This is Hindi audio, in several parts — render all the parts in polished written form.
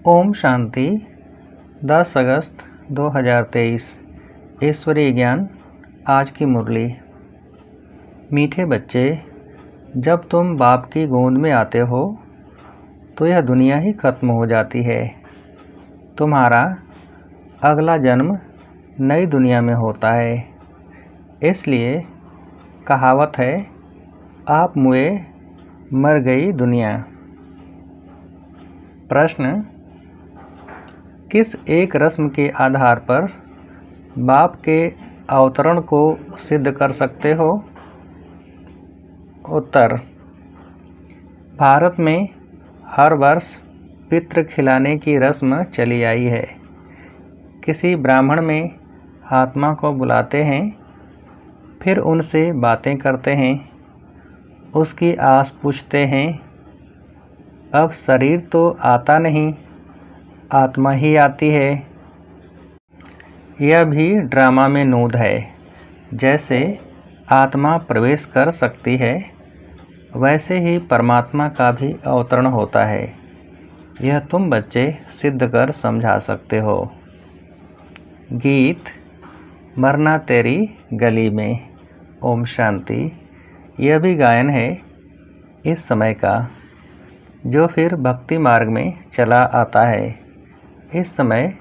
ओम शांति। 10 अगस्त 2023 ईश्वरीय ज्ञान। आज की मुरली। मीठे बच्चे, जब तुम बाप की गोद में आते हो तो यह दुनिया ही खत्म हो जाती है। तुम्हारा अगला जन्म नई दुनिया में होता है। इसलिए कहावत है, आप मुए मर गई दुनिया। प्रश्न, किस एक रस्म के आधार पर बाप के अवतरण को सिद्ध कर सकते हो? उत्तर, भारत में हर वर्ष पितृ खिलाने की रस्म चली आई है। किसी ब्राह्मण में आत्मा को बुलाते हैं, फिर उनसे बातें करते हैं, उसकी आस पूछते हैं। अब शरीर तो आता नहीं, आत्मा ही आती है। यह भी ड्रामा में नूद है। जैसे आत्मा प्रवेश कर सकती है, वैसे ही परमात्मा का भी अवतरण होता है। यह तुम बच्चे सिद्ध कर समझा सकते हो। गीत मरना तेरी गली में। ओम शांति। यह भी गायन है इस समय का, जो फिर भक्ति मार्ग में चला आता है। इस समय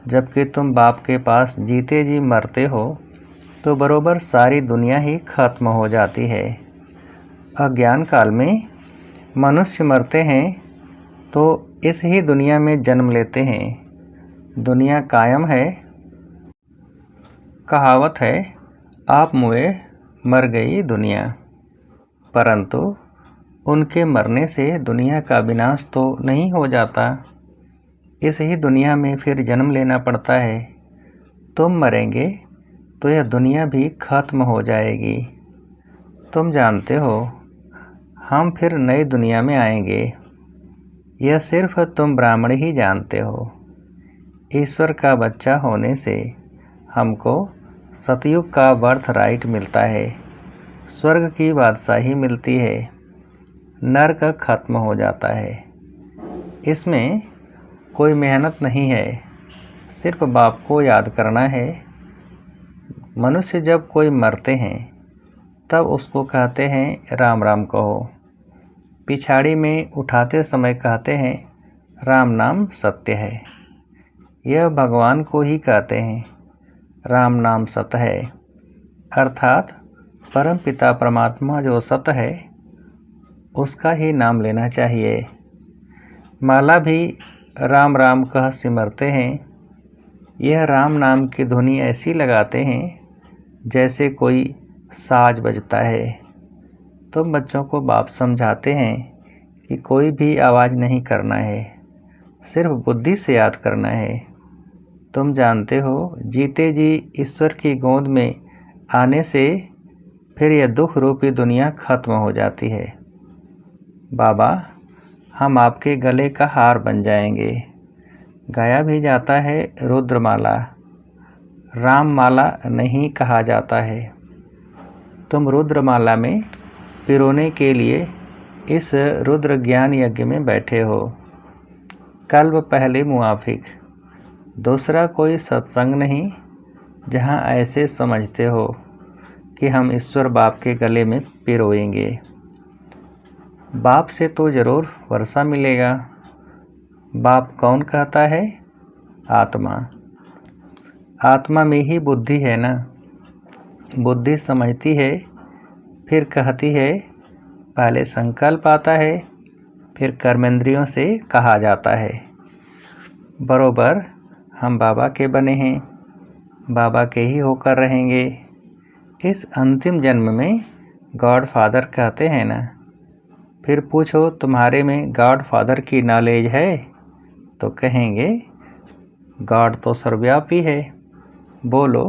जबकि तुम बाप के पास जीते जी मरते हो, तो बरोबर सारी दुनिया ही खत्म हो जाती है। अज्ञान काल में मनुष्य मरते हैं तो इस ही दुनिया में जन्म लेते हैं। दुनिया कायम है। कहावत है, आप मुए मर गई दुनिया। परंतु उनके मरने से दुनिया का विनाश तो नहीं हो जाता। इस ही दुनिया में फिर जन्म लेना पड़ता है। तुम मरेंगे तो यह दुनिया भी खत्म हो जाएगी। तुम जानते हो, हम फिर नई दुनिया में आएंगे। यह सिर्फ तुम ब्राह्मण ही जानते हो। ईश्वर का बच्चा होने से हमको सतयुग का बर्थ राइट मिलता है, स्वर्ग की बादशाही मिलती है, नरक खत्म हो जाता है। इसमें कोई मेहनत नहीं है, सिर्फ बाप को याद करना है। मनुष्य जब कोई मरते हैं तब उसको कहते हैं राम राम कहो। पिछाड़ी में उठाते समय कहते हैं राम नाम सत्य है। यह भगवान को ही कहते हैं राम नाम सत्य है, अर्थात परम पिता परमात्मा जो सत्य है उसका ही नाम लेना चाहिए। माला भी राम राम कह सिमरते हैं। यह राम नाम की धुनी ऐसी लगाते हैं जैसे कोई साज बजता है। तुम बच्चों को बाप समझाते हैं कि कोई भी आवाज़ नहीं करना है, सिर्फ बुद्धि से याद करना है। तुम जानते हो, जीते जी ईश्वर की गोद में आने से फिर यह दुख रूपी दुनिया खत्म हो जाती है। बाबा, हम आपके गले का हार बन जाएंगे। गाया भी जाता है रुद्रमाला, राम माला नहीं कहा जाता है। तुम रुद्रमाला में पिरोने के लिए इस रुद्र ज्ञान यज्ञ में बैठे हो। कल्प पहले मुआफिक, दूसरा कोई सत्संग नहीं जहाँ ऐसे समझते हो कि हम ईश्वर बाप के गले में पिरोएंगे। बाप से तो ज़रूर वर्षा मिलेगा। बाप कौन कहता है? आत्मा। आत्मा में ही बुद्धि है ना। बुद्धि समझती है, फिर कहती है। पहले संकल्प आता है, फिर कर्मेंद्रियों से कहा जाता है। बरोबर हम बाबा के बने हैं, बाबा के ही होकर रहेंगे। इस अंतिम जन्म में गॉड फादर कहते हैं ना। फिर पूछो, तुम्हारे में गॉड फादर की नॉलेज है? तो कहेंगे गॉड तो सर्वव्यापी है। बोलो,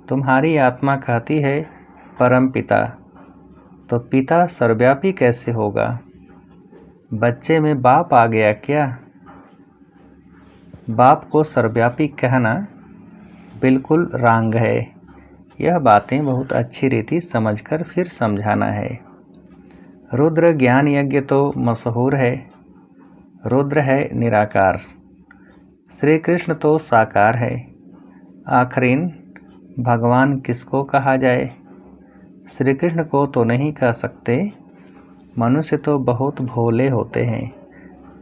तुम्हारी आत्मा कहती है परम पिता, तो पिता सर्वव्यापी कैसे होगा? बच्चे में बाप आ गया क्या? बाप को सर्वव्यापी कहना बिल्कुल रॉन्ग है। यह बातें बहुत अच्छी रीति समझकर फिर समझाना है। रुद्र ज्ञान यज्ञ तो मशहूर है। रुद्र है निराकार, श्री कृष्ण तो साकार है, आखिरीन भगवान किसको कहा जाए। श्री कृष्ण को तो नहीं कह सकते, मनुष्य तो बहुत भोले होते हैं,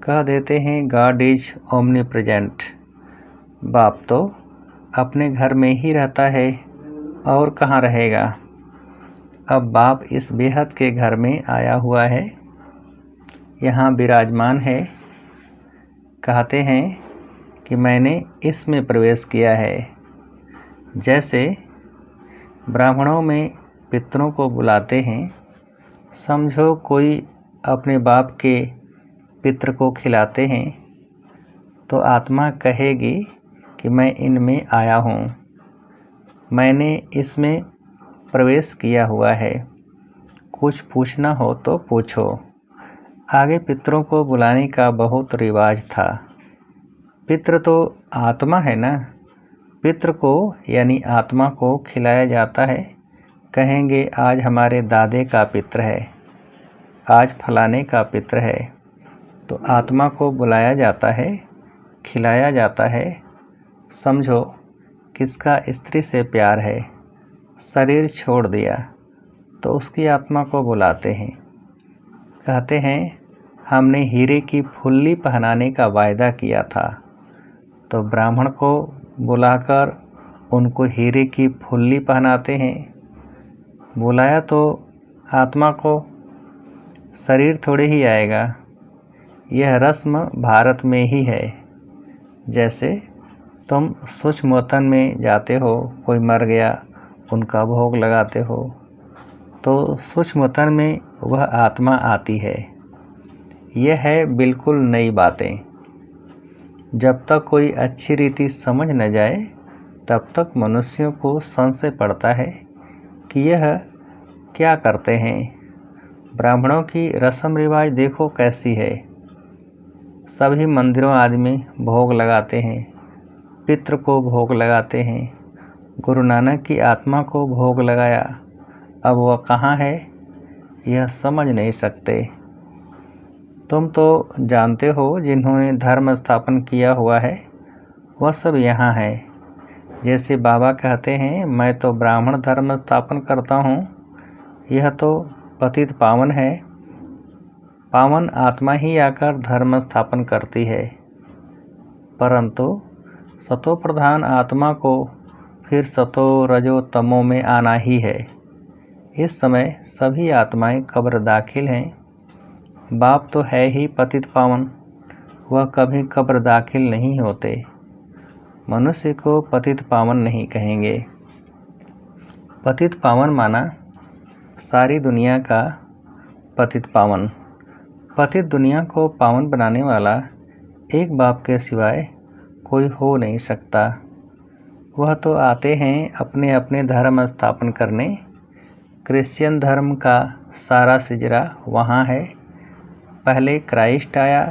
कह देते हैं गॉड इज ओमनी प्रेजेंट। बाप तो अपने घर में ही रहता है और कहाँ रहेगा। अब बाप इस बेहद के घर में आया हुआ है, यहाँ विराजमान है। कहते हैं कि मैंने इसमें प्रवेश किया है। जैसे ब्राह्मणों में पितरों को बुलाते हैं, समझो कोई अपने बाप के पितर को खिलाते हैं, तो आत्मा कहेगी कि मैं इनमें आया हूँ, मैंने इसमें प्रवेश किया हुआ है, कुछ पूछना हो तो पूछो। आगे पितरों को बुलाने का बहुत रिवाज था। पितृ तो आत्मा है ना, पितृ को यानी आत्मा को खिलाया जाता है। कहेंगे आज हमारे दादे का पितृ है, आज फलाने का पितृ है, तो आत्मा को बुलाया जाता है, खिलाया जाता है। समझो किसका स्त्री से प्यार है, शरीर छोड़ दिया तो उसकी आत्मा को बुलाते हैं। कहते हैं हमने हीरे की फुल्ली पहनाने का वायदा किया था, तो ब्राह्मण को बुलाकर उनको हीरे की फुल्ली पहनाते हैं। बुलाया तो आत्मा को, शरीर थोड़े ही आएगा। यह रस्म भारत में ही है। जैसे तुम सूक्ष्मतन में जाते हो, कोई मर गया, उनका भोग लगाते हो, तो सूक्ष्मतन में वह आत्मा आती है। यह है बिल्कुल नई बातें। जब तक कोई अच्छी रीति समझ न जाए तब तक मनुष्यों को संशय पड़ता है कि यह क्या करते हैं। ब्राह्मणों की रस्म रिवाज देखो कैसी है। सभी मंदिरों आदि में भोग लगाते हैं, पितृ को भोग लगाते हैं। गुरु नानक की आत्मा को भोग लगाया, अब वह कहाँ है यह समझ नहीं सकते। तुम तो जानते हो जिन्होंने धर्म स्थापन किया हुआ है वह सब यहाँ है। जैसे बाबा कहते हैं मैं तो ब्राह्मण धर्म स्थापन करता हूँ, यह तो पतित पावन है। पावन आत्मा ही आकर धर्म स्थापन करती है, परंतु सतो प्रधान आत्मा को फिर सतो रजो तमो में आना ही है। इस समय सभी आत्माएं कब्र दाखिल हैं। बाप तो है ही पतित पावन, वह कभी कब्र दाखिल नहीं होते। मनुष्य को पतित पावन नहीं कहेंगे। पतित पावन माना सारी दुनिया का पतित पावन। पतित दुनिया को पावन बनाने वाला एक बाप के सिवाय कोई हो नहीं सकता। वह तो आते हैं अपने अपने धर्म स्थापन करने। क्रिश्चियन धर्म का सारा सिजरा वहाँ है। पहले क्राइस्ट आया,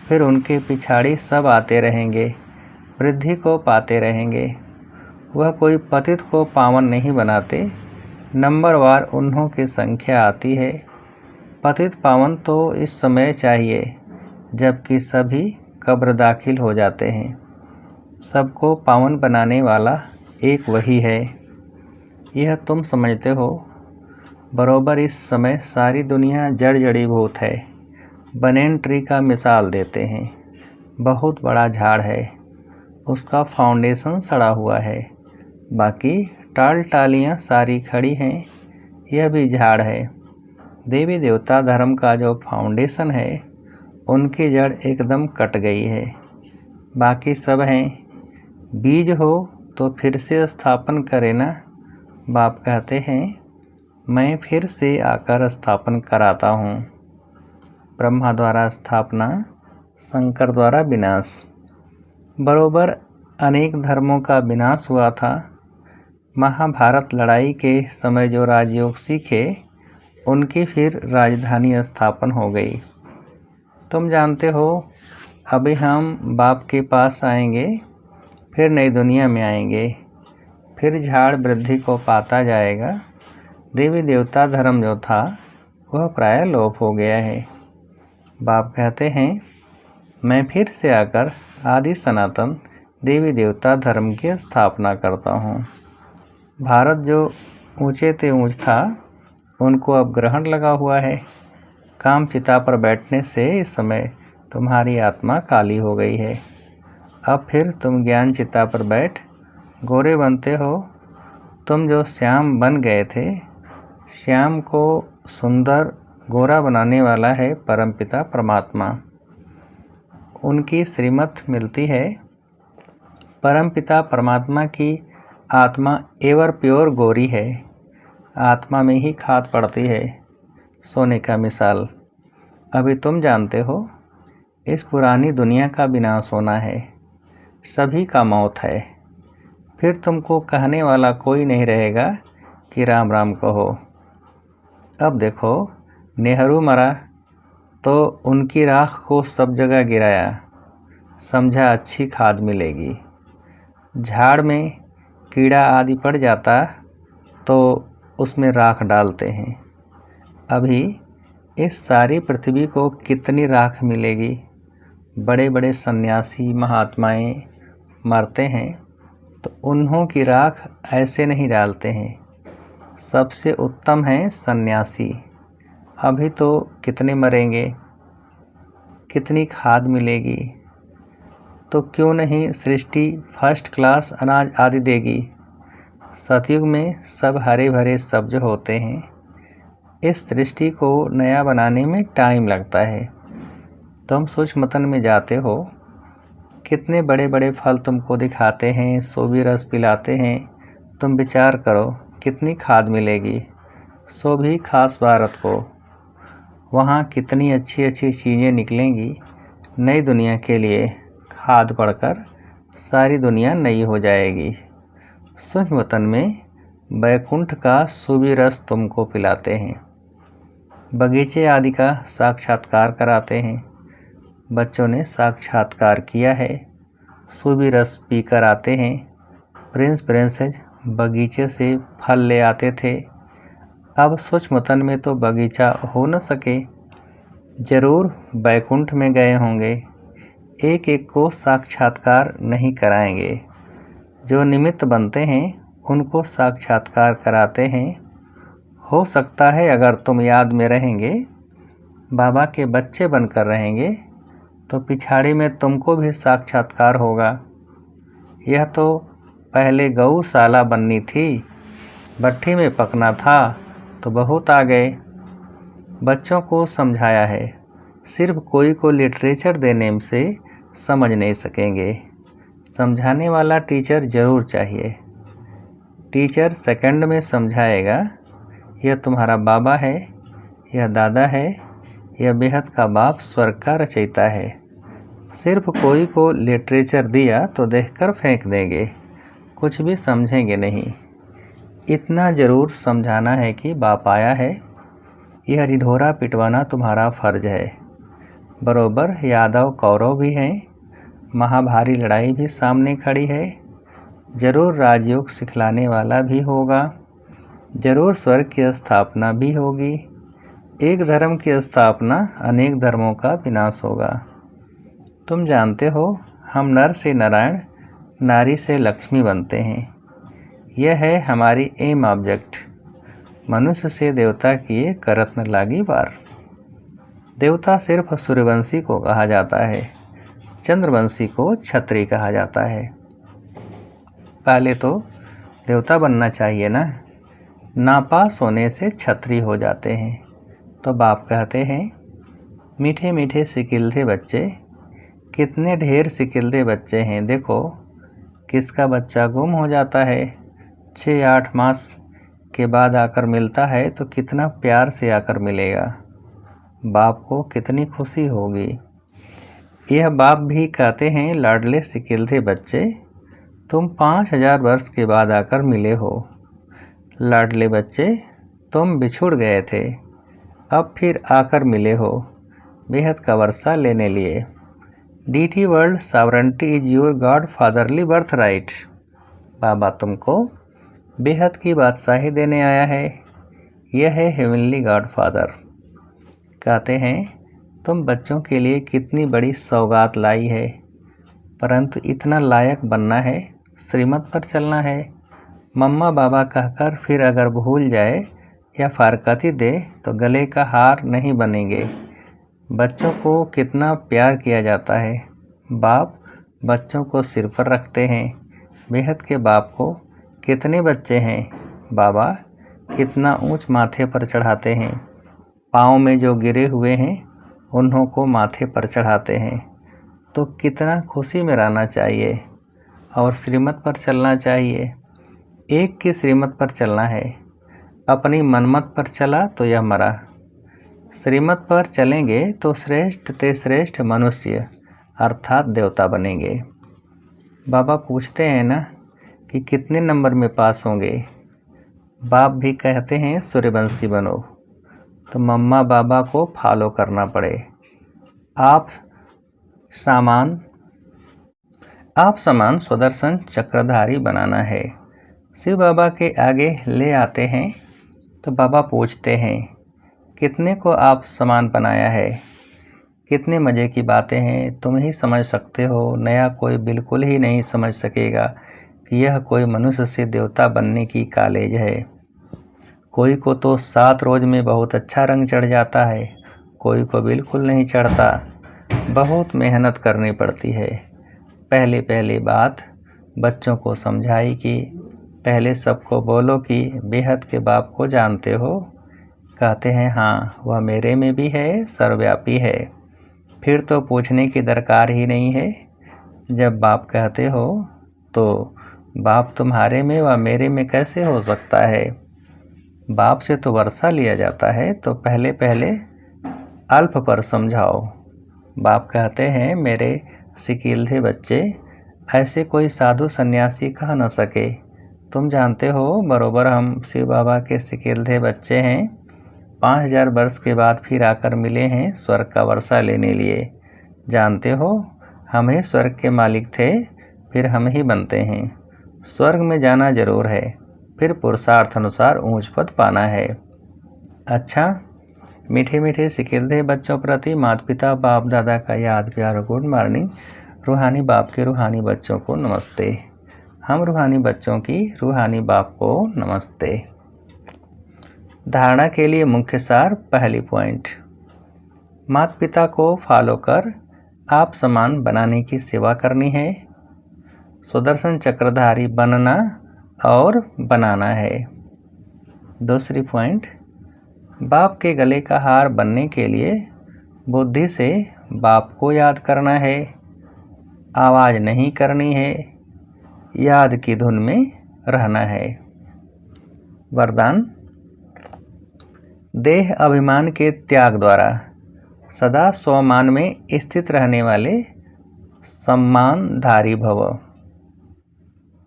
फिर उनके पिछाड़ी सब आते रहेंगे, वृद्धि को पाते रहेंगे। वह कोई पतित को पावन नहीं बनाते, नंबरवार उन्हों की संख्या आती है। पतित पावन तो इस समय चाहिए जबकि सभी कब्र दाखिल हो जाते हैं। सबको पावन बनाने वाला एक वही है, यह तुम समझते हो। बरोबर इस समय सारी दुनिया जड़ जड़ीभूत है। बनेन ट्री का मिसाल देते हैं। बहुत बड़ा झाड़ है, उसका फाउंडेशन सड़ा हुआ है, बाकी टाल टालियाँ सारी खड़ी हैं। यह भी झाड़ है। देवी देवता धर्म का जो फाउंडेशन है उनकी जड़ एकदम कट गई है, बाकी सब हैं। बीज हो तो फिर से स्थापन करे ना। बाप कहते हैं मैं फिर से आकर स्थापन कराता हूँ। ब्रह्मा द्वारा स्थापना, शंकर द्वारा विनाश। बरोबर अनेक धर्मों का विनाश हुआ था। महाभारत लड़ाई के समय जो राजयोग सीखे उनकी फिर राजधानी स्थापन हो गई। तुम जानते हो अभी हम बाप के पास आएंगे, फिर नई दुनिया में आएंगे, फिर झाड़ वृद्धि को पाता जाएगा। देवी देवता धर्म जो था वह प्राय लोप हो गया है। बाप कहते हैं मैं फिर से आकर आदि सनातन देवी देवता धर्म की स्थापना करता हूँ। भारत जो ऊंचे ते ऊंच था, उनको अब ग्रहण लगा हुआ है। काम चिता पर बैठने से इस समय तुम्हारी आत्मा काली हो गई है। अब फिर तुम ज्ञान चिता पर बैठ गोरे बनते हो। तुम जो श्याम बन गए थे, श्याम को सुंदर गोरा बनाने वाला है परमपिता परमात्मा। उनकी श्रीमत मिलती है। परमपिता परमात्मा की आत्मा एवर प्योर गोरी है। आत्मा में ही खाद पड़ती है, सोने का मिसाल। अभी तुम जानते हो, इस पुरानी दुनिया का विनाश होना है, सभी का मौत है। फिर तुमको कहने वाला कोई नहीं रहेगा कि राम राम कहो। अब देखो, नेहरू मरा तो उनकी राख को सब जगह गिराया, समझा अच्छी खाद मिलेगी। झाड़ में कीड़ा आदि पड़ जाता तो उसमें राख डालते हैं। अभी इस सारी पृथ्वी को कितनी राख मिलेगी। बड़े बड़े सन्यासी महात्माएं मरते हैं तो उन्हों की राख ऐसे नहीं डालते हैं। सबसे उत्तम हैं सन्यासी। अभी तो कितने मरेंगे, कितनी खाद मिलेगी। तो क्यों नहीं सृष्टि फर्स्ट क्लास अनाज आदि देगी। सतयुग में सब हरे भरे सब्ज होते हैं। इस सृष्टि को नया बनाने में टाइम लगता है। तुम सूक्ष्मतन में जाते हो, कितने बड़े बड़े फल तुमको दिखाते हैं, सो भी रस पिलाते हैं। तुम विचार करो कितनी खाद मिलेगी, सो भी खास भारत को। वहाँ कितनी अच्छी अच्छी चीज़ें निकलेंगी नई दुनिया के लिए। खाद पड़कर सारी दुनिया नई हो जाएगी। सूक्ष्मतन में बैकुंठ का सुबी रस तुमको पिलाते हैं। बगीचे आदि का साक्षात्कार कराते हैं। बच्चों ने साक्षात्कार किया है, सुबी रस पीकर आते हैं। प्रिंस प्रिंसेस बगीचे से फल ले आते थे। अब सूक्ष्मतन में तो बगीचा हो न सके, जरूर बैकुंठ में गए होंगे। एक एक को साक्षात्कार नहीं कराएंगे। जो निमित्त बनते हैं उनको साक्षात्कार कराते हैं। हो सकता है अगर तुम याद में रहेंगे, बाबा के बच्चे बनकर रहेंगे, तो पिछाड़ी में तुमको भी साक्षात्कार होगा। यह तो पहले गौशाला बननी थी, भट्ठी में पकना था तो बहुत आ गए। बच्चों को समझाया है, सिर्फ कोई को लिटरेचर देने से समझ नहीं सकेंगे। समझाने वाला टीचर ज़रूर चाहिए। टीचर सेकंड में समझाएगा, यह तुम्हारा बाबा है, यह दादा है, यह बेहद का बाप स्वर्ग का रचयिता है। सिर्फ कोई को लिटरेचर दिया तो देखकर फेंक देंगे, कुछ भी समझेंगे नहीं। इतना ज़रूर समझाना है कि बाप आया है। यह ढिढोरा पिटवाना तुम्हारा फर्ज है। बरोबर यादव कौरव भी हैं, महाभारी लड़ाई भी सामने खड़ी है। जरूर राजयोग सिखलाने वाला भी होगा, जरूर स्वर्ग की स्थापना भी होगी। एक धर्म की स्थापना अनेक धर्मों का विनाश होगा। तुम जानते हो, हम नर से नारायण, नारी से लक्ष्मी बनते हैं। यह है हमारी एम ऑब्जेक्ट। मनुष्य से देवता किए करत न लागी बार। देवता सिर्फ सूर्यवंशी को कहा जाता है, चंद्रवंशी को क्षत्रिय कहा जाता है। पहले तो देवता बनना चाहिए ना। नापास होने से क्षत्रिय हो जाते हैं। तो बाप कहते हैं, मीठे मीठे सिकिलते बच्चे, कितने ढेर सिकिलते बच्चे हैं। देखो किसका बच्चा गुम हो जाता है, 6-8 मास के बाद आकर मिलता है तो कितना प्यार से आकर मिलेगा। बाप को कितनी खुशी होगी। यह बाप भी कहते हैं, लाडले सिकिलते बच्चे, तुम 5000 वर्ष के बाद आकर मिले हो। लाडले बच्चे, तुम बिछुड़ गए थे, अब फिर आकर मिले हो बेहद का वर्षा लेने लिए। Deity world sovereignty is your God fatherly birth right. बाबा तुमको बेहद की बादशाही देने आया है। यह है हेवनली गॉड फादर। कहते हैं, तुम बच्चों के लिए कितनी बड़ी सौगात लाई है, परंतु इतना लायक बनना है, श्रीमत पर चलना है। मम्मा बाबा कहकर फिर अगर भूल जाए या फारकती दे तो गले का हार नहीं बनेंगे। बच्चों को कितना प्यार किया जाता है। बाप बच्चों को सिर पर रखते हैं। बेहद के बाप को कितने बच्चे हैं, बाबा कितना ऊंच माथे पर चढ़ाते हैं। पाँव में जो गिरे हुए हैं उन्हों को माथे पर चढ़ाते हैं। तो कितना खुशी में रहना चाहिए और श्रीमत पर चलना चाहिए। एक की श्रीमत पर चलना है। अपनी मनमत पर चला तो यह मरा। श्रीमत पर चलेंगे तो श्रेष्ठ ते श्रेष्ठ मनुष्य अर्थात देवता बनेंगे। बाबा पूछते हैं ना कि कितने नंबर में पास होंगे। बाप भी कहते हैं सूर्यवंशी बनो, तो मम्मा बाबा को फॉलो करना पड़े। आप समान स्वदर्शन चक्रधारी बनाना है। शिव बाबा के आगे ले आते हैं तो बाबा पूछते हैं कितने को आप समान बनाया है। कितने मज़े की बातें हैं, तुम ही समझ सकते हो, नया कोई बिल्कुल ही नहीं समझ सकेगा कि यह कोई मनुष्य से देवता बनने की कॉलेज है। कोई को तो 7 रोज़ में बहुत अच्छा रंग चढ़ जाता है, कोई को बिल्कुल नहीं चढ़ता। बहुत मेहनत करनी पड़ती है। पहले बात बच्चों को समझाई कि पहले सबको बोलो कि बेहद के बाप को जानते हो। कहते हैं हाँ, वह मेरे में भी है, सर्वव्यापी है। फिर तो पूछने की दरकार ही नहीं है। जब बाप कहते हो तो बाप तुम्हारे में व मेरे में कैसे हो सकता है। बाप से तो वर्षा लिया जाता है, तो पहले अल्प पर समझाओ। बाप कहते हैं मेरे सिकीलधे बच्चे, ऐसे कोई साधु सन्यासी कह न सके। तुम जानते हो बरोबर हम शिव बाबा के सिकीलधे बच्चे हैं। 5000 वर्ष के बाद फिर आकर मिले हैं स्वर्ग का वर्षा लेने लिए। जानते हो हम ही स्वर्ग के मालिक थे, फिर हम ही बनते हैं। स्वर्ग में जाना जरूर है, फिर पुरुषार्थ अनुसार ऊंच पद पाना है। अच्छा, मीठे मीठे सिकीलधे बच्चों प्रति माता पिता बाप दादा का याद प्यार और गुड मॉर्निंग। रूहानी बाप के रूहानी बच्चों को नमस्ते। हम रूहानी बच्चों की रूहानी बाप को नमस्ते। धारणा के लिए मुख्य सार। पहली पॉइंट, माता पिता को फॉलो कर आप समान बनाने की सेवा करनी है। सुदर्शन चक्रधारी बनना और बनाना है। दूसरी पॉइंट, बाप के गले का हार बनने के लिए बुद्धि से बाप को याद करना है, आवाज़ नहीं करनी है, याद की धुन में रहना है। वरदान, देह अभिमान के त्याग द्वारा सदा स्वमान में स्थित रहने वाले सम्मानधारी भव।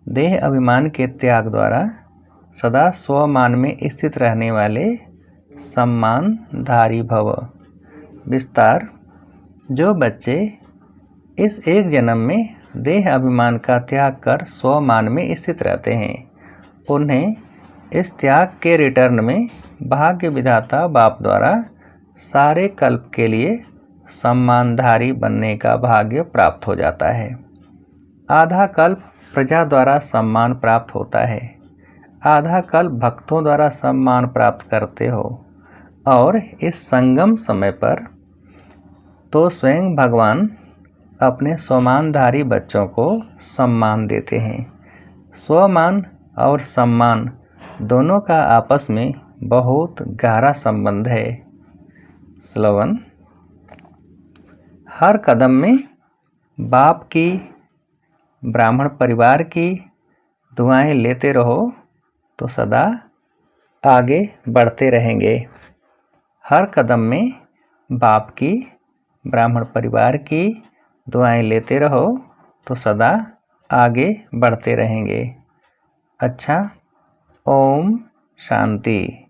देह अभिमान के त्याग द्वारा सदा स्वमान में स्थित रहने वाले सम्मानधारी भव। विस्तार, जो बच्चे इस एक जन्म में देह अभिमान का त्याग कर स्वमान में स्थित रहते हैं, उन्हें इस त्याग के रिटर्न में भाग्य विधाता बाप द्वारा सारे कल्प के लिए सम्मानधारी बनने का भाग्य प्राप्त हो जाता है। आधा कल्प प्रजा द्वारा सम्मान प्राप्त होता है, आधा कल्प भक्तों द्वारा सम्मान प्राप्त करते हो, और इस संगम समय पर तो स्वयं भगवान अपने स्वमानधारी बच्चों को सम्मान देते हैं। स्वमान और सम्मान दोनों का आपस में बहुत गहरा संबंध है। स्लोगन, हर कदम में बाप की, ब्राह्मण परिवार की दुआएं लेते रहो तो सदा आगे बढ़ते रहेंगे। हर कदम में बाप की, ब्राह्मण परिवार की दुआएं लेते रहो तो सदा आगे बढ़ते रहेंगे। अच्छा, ओम शांति।